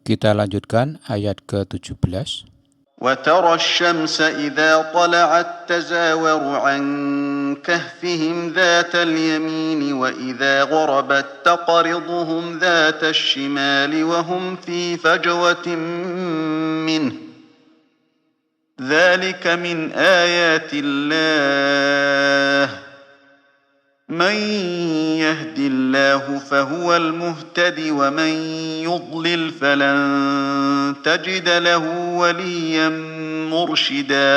Kita lanjutkan ayat ke-17. وترى الشمس إذا طلعت تزاور عن كهفهم ذات اليمين وإذا غربت تقرضهم ذات الشمال وهم في فجوة منه ذلك من آيات الله من يهد الله فهو المهتد ومن يضلل فلن تجد له وليا مرشدا.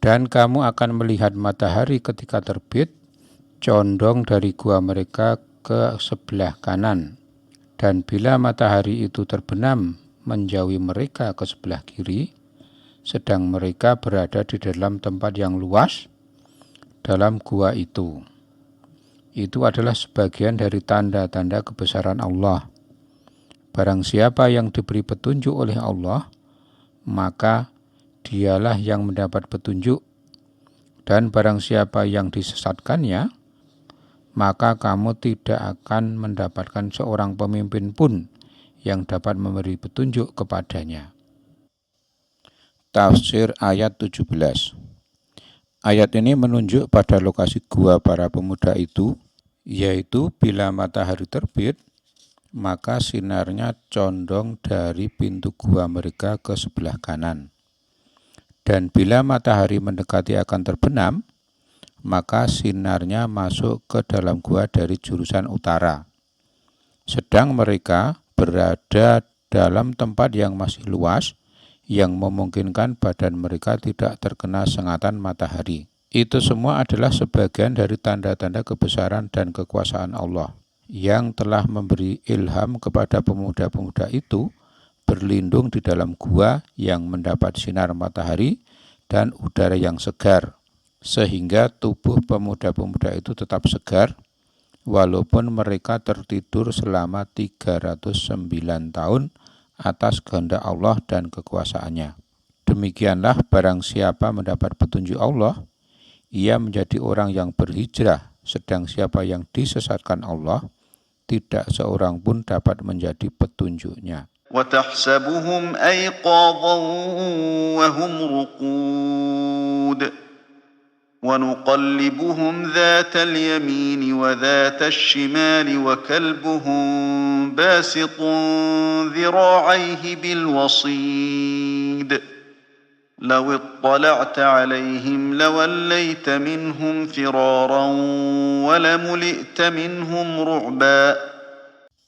Dan kamu akan melihat matahari ketika terbit, condong dari gua mereka ke sebelah kanan. Dan bila matahari itu terbenam, menjauhi mereka ke sebelah kiri, sedang mereka berada di dalam tempat yang luas, dalam gua itu. Itu adalah sebagian dari tanda-tanda kebesaran Allah. Barang siapa yang diberi petunjuk oleh Allah, maka dialah yang mendapat petunjuk, dan barang siapa yang disesatkannya, maka kamu tidak akan mendapatkan seorang pemimpin pun yang dapat memberi petunjuk kepadanya. Tafsir ayat 17. Ayat ini menunjuk pada lokasi gua para pemuda itu, yaitu bila matahari terbit, maka sinarnya condong dari pintu gua mereka ke sebelah kanan. Dan bila matahari mendekati akan terbenam, maka sinarnya masuk ke dalam gua dari jurusan utara. Sedang mereka berada dalam tempat yang masih luas, yang memungkinkan badan mereka tidak terkena sengatan matahari. Itu semua adalah sebagian dari tanda-tanda kebesaran dan kekuasaan Allah, yang telah memberi ilham kepada pemuda-pemuda itu berlindung di dalam gua yang mendapat sinar matahari dan udara yang segar, sehingga tubuh pemuda-pemuda itu tetap segar, walaupun mereka tertidur selama 309 tahun atas kehendak Allah dan kekuasaannya. Demikianlah barang siapa mendapat petunjuk Allah, ia menjadi orang yang berhijrah, sedang siapa yang disesatkan Allah, tidak seorang pun dapat menjadi petunjuknya. وتحسبهم أيقاظا وهم رقود ونقلبهم ذات اليمين وذات الشمال وكلبهم باسط ذراعيه بالوصيد لو اطلعت عليهم لوليت منهم فرارا ولملئت منهم رعبا.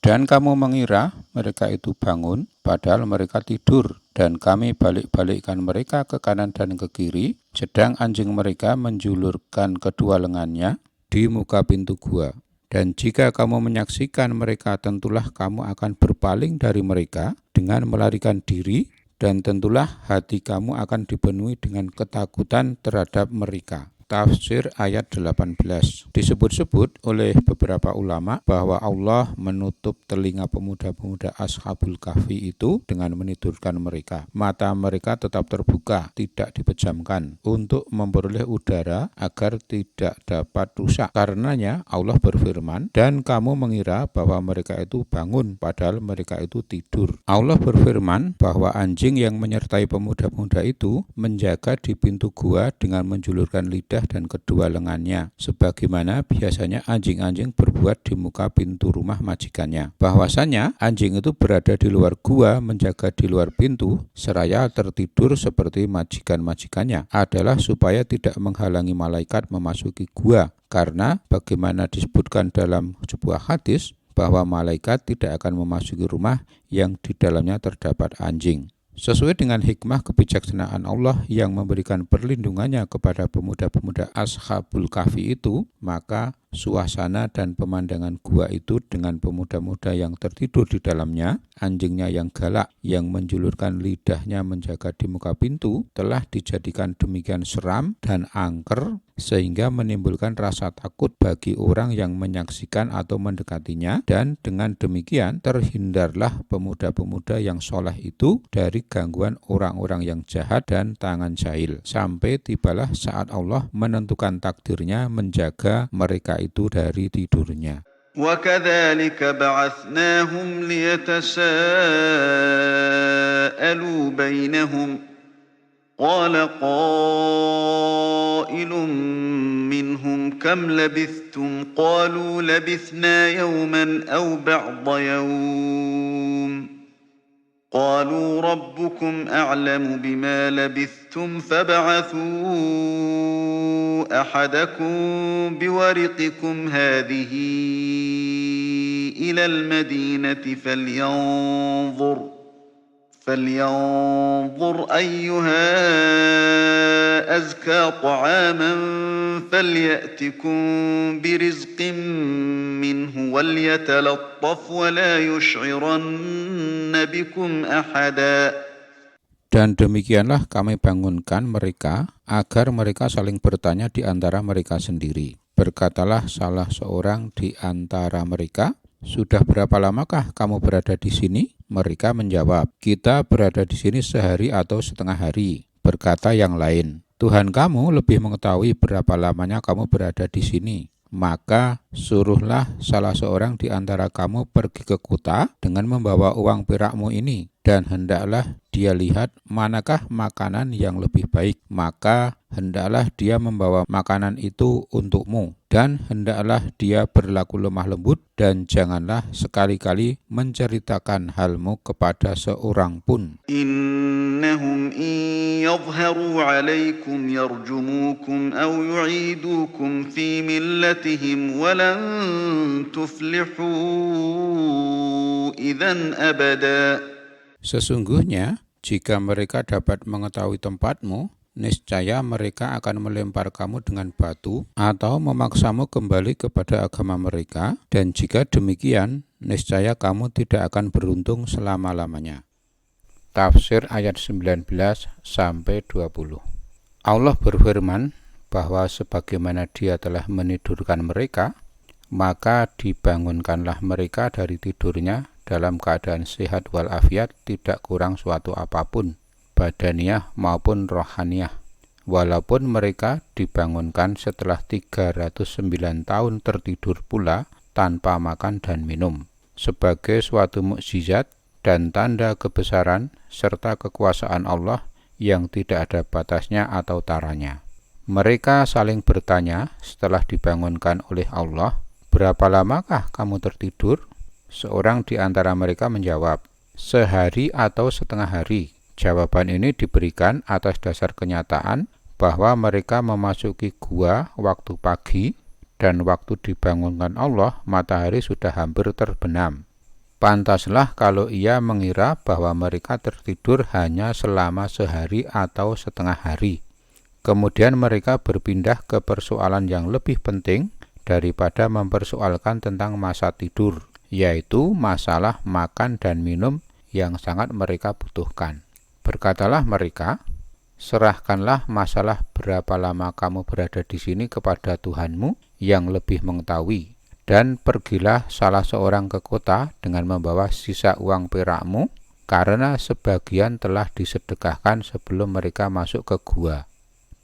Dan kamu mengira mereka itu bangun, padahal mereka tidur, dan kami balik-balikkan mereka ke kanan dan ke kiri, sedang anjing mereka menjulurkan kedua lengannya di muka pintu gua. Dan jika kamu menyaksikan mereka, tentulah kamu akan berpaling dari mereka dengan melarikan diri, dan tentulah hati kamu akan dipenuhi dengan ketakutan terhadap mereka. Tafsir ayat 18. Disebut-sebut oleh beberapa ulama bahwa Allah menutup telinga pemuda-pemuda Ashabul Kahfi itu dengan menidurkan mereka. Mata mereka tetap terbuka, tidak dipejamkan, untuk memperoleh udara agar tidak dapat rusak. Karenanya Allah berfirman, dan kamu mengira bahwa mereka itu bangun, padahal mereka itu tidur. Allah berfirman bahwa anjing yang menyertai pemuda-pemuda itu menjaga di pintu gua dengan menjulurkan lidah dan kedua lengannya, sebagaimana biasanya anjing-anjing berbuat di muka pintu rumah majikannya. Bahwasanya anjing itu berada di luar gua menjaga di luar pintu, seraya tertidur seperti majikan-majikannya, adalah supaya tidak menghalangi malaikat memasuki gua, karena bagaimana disebutkan dalam sebuah hadis, bahwa malaikat tidak akan memasuki rumah yang di dalamnya terdapat anjing. Sesuai dengan hikmah kebijaksanaan Allah yang memberikan perlindungannya kepada pemuda-pemuda Ashabul Kahfi itu, maka suasana dan pemandangan gua itu dengan pemuda-pemuda yang tertidur di dalamnya, anjingnya yang galak yang menjulurkan lidahnya menjaga di muka pintu, telah dijadikan demikian seram dan angker sehingga menimbulkan rasa takut bagi orang yang menyaksikan atau mendekatinya, dan dengan demikian terhindarlah pemuda-pemuda yang soleh itu dari gangguan orang-orang yang jahat dan tangan jahil, sampai tibalah saat Allah menentukan takdirnya menjaga mereka itu dari tidurnya. وكذلك بعثناهم ليتساءلوا بينهم قال قائل منهم كم لبثتم قالوا لبثنا يوما أو بعض يوم قالوا ربكم أعلم بما لبثتم فابعثوا أحدكم بورقكم هذه إلى المدينة فلينظر أيها أزكى طعاما فليأتكم برزق منه وليتلطف ولا يشعرن بكم أحدا. Dan demikianlah kami bangunkan mereka agar mereka saling bertanya di antara mereka sendiri. Berkatalah salah seorang di antara mereka, "Sudah berapa lamakah kamu berada di sini?" Mereka menjawab, "Kita berada di sini sehari atau setengah hari." Berkata yang lain, "Tuhan kamu lebih mengetahui berapa lamanya kamu berada di sini. Maka suruhlah salah seorang di antara kamu pergi ke kota dengan membawa uang perakmu ini, dan hendaklah dia lihat manakah makanan yang lebih baik. Maka hendaklah dia membawa makanan itu untukmu, dan hendaklah dia berlaku lemah lembut, dan janganlah sekali-kali menceritakan halmu kepada seorang pun. إنهم إن يظهروا عليكم يرجموكم أو يعيدوكم في ملتهم ولن تفلحوا إذا أبدا. Sesungguhnya, jika mereka dapat mengetahui tempatmu, niscaya mereka akan melempar kamu dengan batu atau memaksamu kembali kepada agama mereka, dan jika demikian, niscaya kamu tidak akan beruntung selama-lamanya. Tafsir ayat 19-20. Allah berfirman bahwa sebagaimana Dia telah menidurkan mereka, maka dibangunkanlah mereka dari tidurnya dalam keadaan sehat walafiat, tidak kurang suatu apapun, badaniah maupun rohaniah. Walaupun mereka dibangunkan setelah 309 tahun tertidur pula tanpa makan dan minum, sebagai suatu mukjizat dan tanda kebesaran serta kekuasaan Allah yang tidak ada batasnya atau taranya. Mereka saling bertanya setelah dibangunkan oleh Allah, "Berapa lamakah kamu tertidur?" Seorang di antara mereka menjawab, "Sehari atau setengah hari." Jawaban ini diberikan atas dasar kenyataan bahwa mereka memasuki gua waktu pagi, dan waktu dibangunkan Allah, matahari sudah hampir terbenam. Pantaslah kalau ia mengira bahwa mereka tertidur hanya selama sehari atau setengah hari. Kemudian mereka berpindah ke persoalan yang lebih penting daripada mempersoalkan tentang masa tidur, yaitu masalah makan dan minum yang sangat mereka butuhkan. Berkatalah mereka, "Serahkanlah masalah berapa lama kamu berada di sini kepada Tuhanmu yang lebih mengetahui. Dan pergilah salah seorang ke kota dengan membawa sisa uang perakmu, karena sebagian telah disedekahkan sebelum mereka masuk ke gua.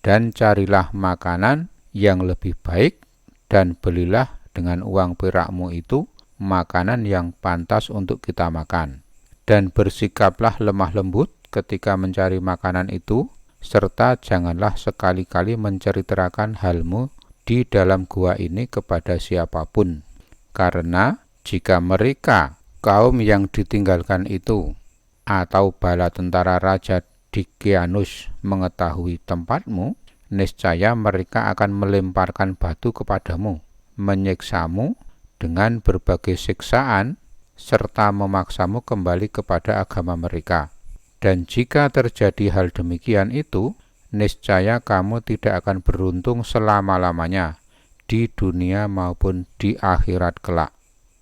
Dan carilah makanan yang lebih baik, dan belilah dengan uang perakmu itu makanan yang pantas untuk kita makan. Dan bersikaplah lemah lembut ketika mencari makanan itu, serta janganlah sekali-kali menceritakan halmu di dalam gua ini kepada siapapun, karena jika mereka, kaum yang ditinggalkan itu, atau bala tentara Raja Dikianus mengetahui tempatmu, niscaya mereka akan melemparkan batu kepadamu, menyiksamu dengan berbagai siksaan, serta memaksamu kembali kepada agama mereka. Dan jika terjadi hal demikian itu, niscaya kamu tidak akan beruntung selama-lamanya di dunia maupun di akhirat kelak."